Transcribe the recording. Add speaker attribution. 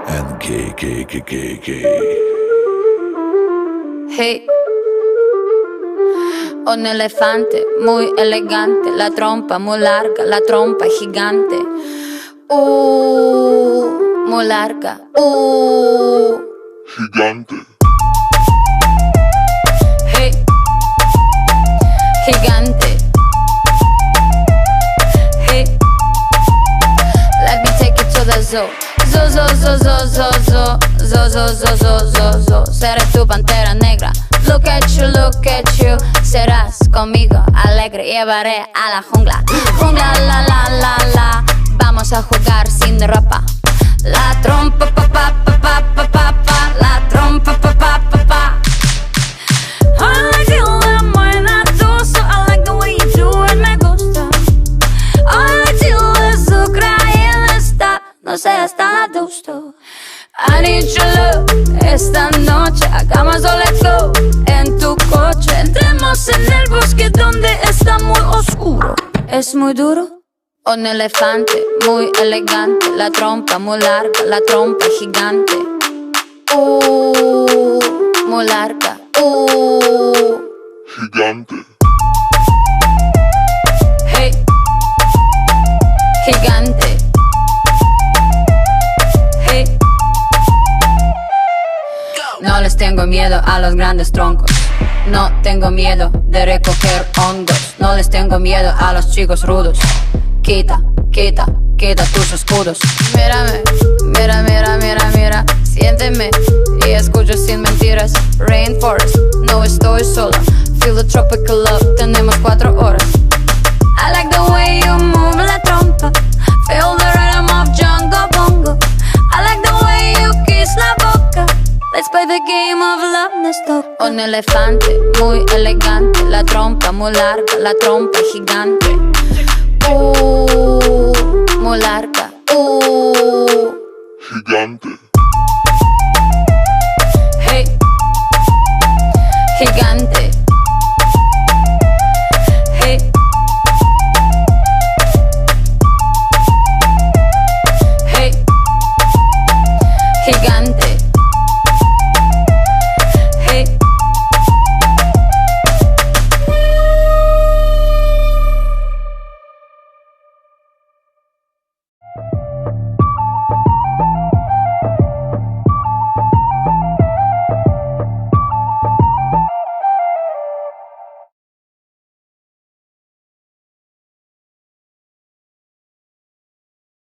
Speaker 1: and gay.
Speaker 2: Hey, un elefante muy elegante, la trompa muy larga, la trompa gigante. Muy larga.
Speaker 3: Gigante.
Speaker 2: Hey, gigante. Hey, let me take you to the zoo. Zo. Seré tu pantera negra. Look at you. Serás conmigo alegre. Llevaré a la jungla. Jungla, la. Vamos a jugar sin ropa. La trompa, pa. La trompa, pa. I like it when I do so. I like the way you do it, me gusta. I like to azúcar y está. No seas tan adusto. I need your love. Esta noche hagamos all let's go. En tu coche entremos en el bosque donde está muy oscuro. Es muy duro. Un elefante muy elegante, la trompa muy larga, la trompa gigante. Muy larga.
Speaker 3: Gigante.
Speaker 2: Hey, gigante. Hey. No les tengo miedo a los grandes troncos. No tengo miedo de recoger hongos. No les tengo miedo a los chicos rudos. Quita tus escudos. Mírame, mira. Siénteme y escucho sin mentiras. Rainforest, no estoy sola. Feel the tropical love, tenemos 4 horas. I like the way you move la trompa. Feel the rhythm of Jungle Bongo. I like the way you kiss la boca. Let's play the game of love, no stop. Un elefante muy elegante, la trompa muy larga, la trompa gigante. Muy larga.
Speaker 3: Gigante.
Speaker 2: Hey, gigante.